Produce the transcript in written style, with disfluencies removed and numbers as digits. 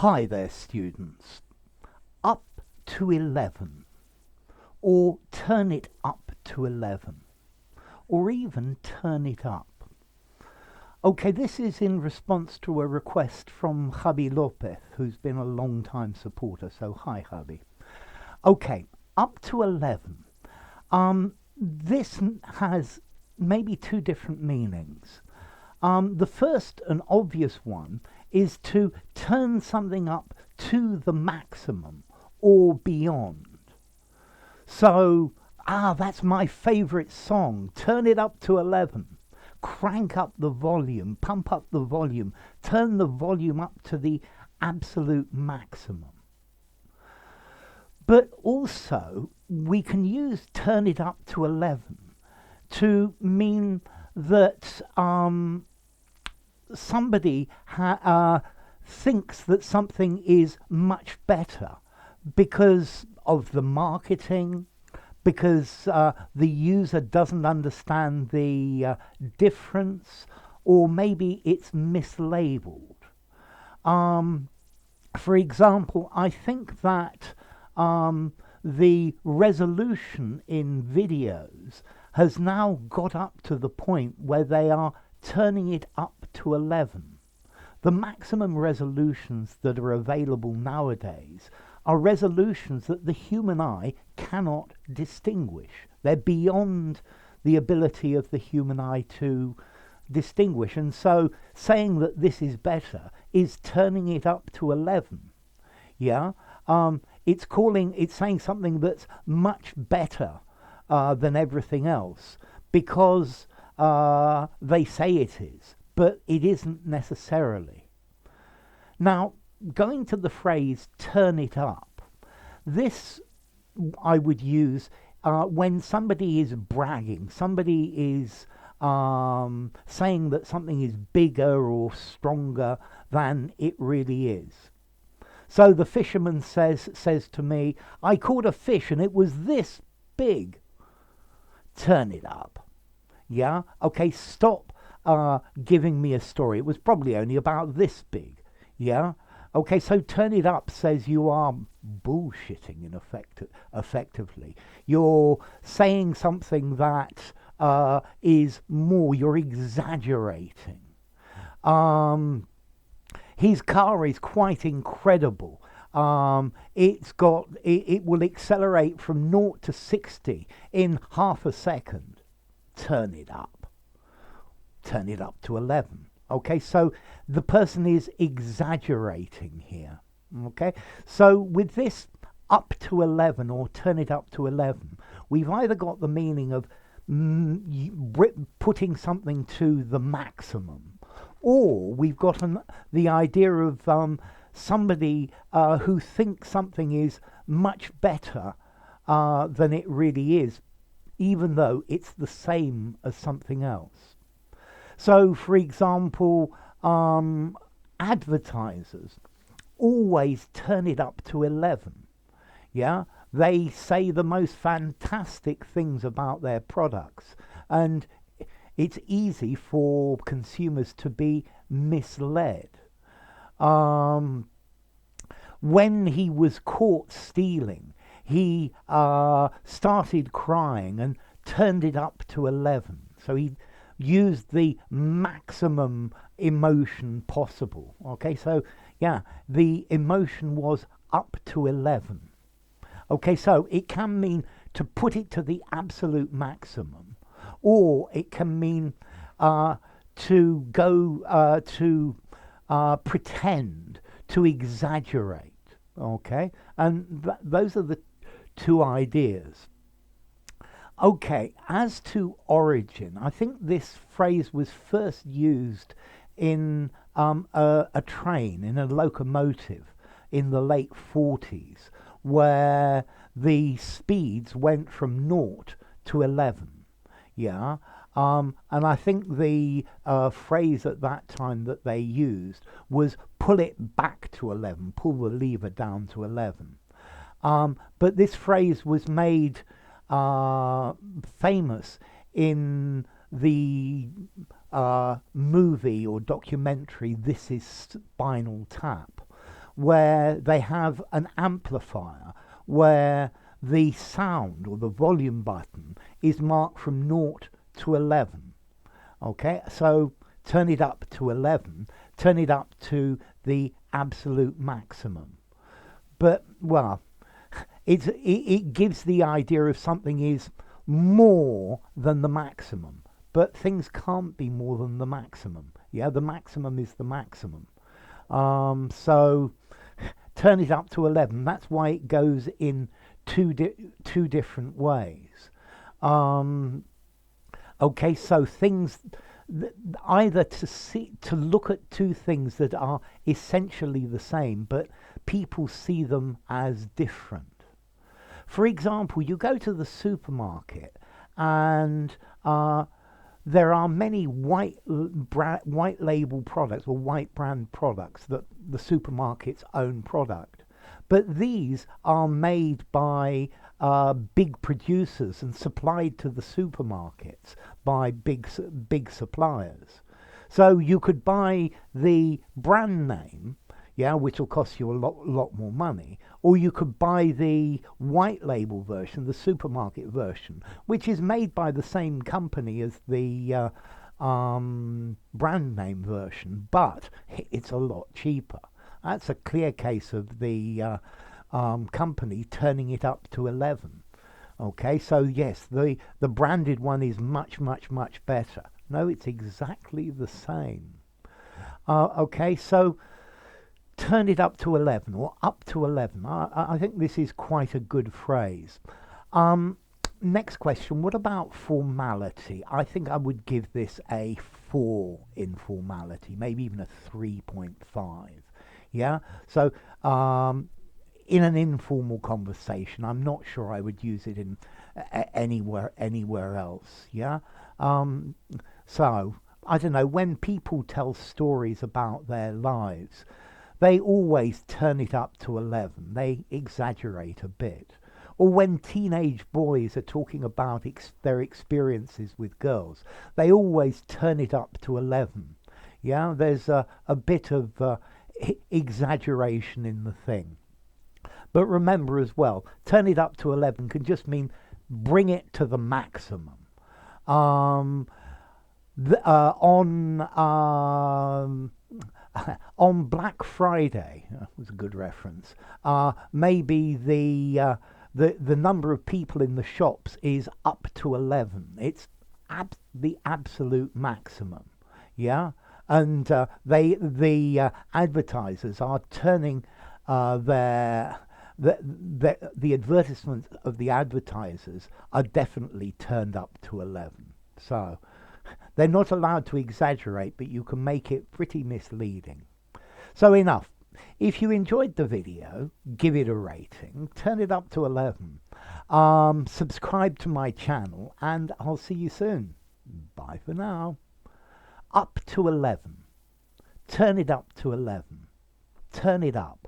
Hi there, students. Up to 11, or turn it up to 11, or even turn it up. Okay, this is in response to a request from Javi Lopez, who's been a long time supporter, so hi Javi. Okay, up to 11. This has maybe two different meanings. The first and obvious one is to turn something up to the maximum or beyond. So, that's my favorite song. Turn it up to 11. Crank up the volume, pump up the volume, turn the volume up to the absolute maximum. But also, we can use turn it up to 11 to mean that somebody thinks that something is much better because of the marketing, because the user doesn't understand the difference, or maybe it's mislabeled. For example, I think that the resolution in videos has now got up to the point where they are turning it up to 11. The maximum resolutions that are available nowadays are resolutions that the human eye cannot distinguish. They're beyond the ability of the human eye to distinguish. And so saying that this is better is turning it up to 11. Yeah? It's saying something that's much better than everything else because they say it is, but it isn't necessarily. Now, going to the phrase turn it up, this I would use when somebody is bragging, somebody is saying that something is bigger or stronger than it really is. So the fisherman says to me, I caught a fish and it was this big. Turn it up. Yeah? Okay, stop giving me a story. It was probably only about this big. Yeah? Okay, so turn it up says you are bullshitting in effectively. You're saying something that is more, you're exaggerating. His car is quite incredible. It will accelerate from 0 to 60 in half a second. Turn it up. Turn it up to 11. Okay, so the person is exaggerating here. Okay, so with this up to 11 or turn it up to 11, we've either got the meaning of putting something to the maximum, or we've got the idea of somebody who thinks something is much better than it really is, even though it's the same as something else. So, for example, advertisers always turn it up to 11. Yeah, they say the most fantastic things about their products, and it's easy for consumers to be misled. When he was caught stealing, he started crying and turned it up to 11. So he used the maximum emotion possible. Okay, so yeah, the emotion was up to 11. Okay, so it can mean to put it to the absolute maximum, or it can mean to go to pretend, to exaggerate. Okay, and those are the two ideas. Okay, as to origin, I think this phrase was first used in a train, in a locomotive in the late 40s, where the speeds went from 0 to 11. Yeah, and I think the phrase at that time that they used was pull it back to 11, pull the lever down to 11. But this phrase was made famous in the movie or documentary This Is Spinal Tap, where they have an amplifier where the sound or the volume button is marked from 0 to 11. Okay, so turn it up to 11, turn it up to the absolute maximum. But, well, it gives the idea of something is more than the maximum. But things can't be more than the maximum. Yeah, the maximum is the maximum. So turn it up to 11. That's why it goes in two different ways. Okay, so things either to look at two things that are essentially the same, but people see them as different. For example, you go to the supermarket and there are many white label products or white brand products that the supermarket's own product. But these are made by big producers and supplied to the supermarkets by big suppliers. So you could buy the brand name, yeah, which will cost you a lot more money, or you could buy the white label version, the supermarket version, which is made by the same company as the brand name version, but it's a lot cheaper. That's a clear case of the company turning it up to 11. Okay, so yes, the branded one is much better. No, it's exactly the same. Okay, so turn it up to 11 or up to 11. I think this is quite a good phrase. Next question, what about formality? I think I would give this a 4 in formality, maybe even a 3.5. Yeah, so in an informal conversation, I'm not sure I would use it in anywhere else. Yeah, so I don't know, when people tell stories about their lives, they always turn it up to 11. They exaggerate a bit. Or when teenage boys are talking about their experiences with girls, they always turn it up to 11. Yeah, there's a bit of exaggeration in the thing. But remember as well, turn it up to 11 can just mean bring it to the maximum. On Black Friday, that was a good reference, maybe the number of people in the shops is up to 11. It's the absolute maximum. Yeah, and the advertisers are turning the advertisements of the advertisers are definitely turned up to 11. So they're not allowed to exaggerate, but you can make it pretty misleading. So enough. If you enjoyed the video, give it a rating, turn it up to 11, subscribe to my channel, and I'll see you soon. Bye for now. Up to 11. Turn it up to 11. Turn it up.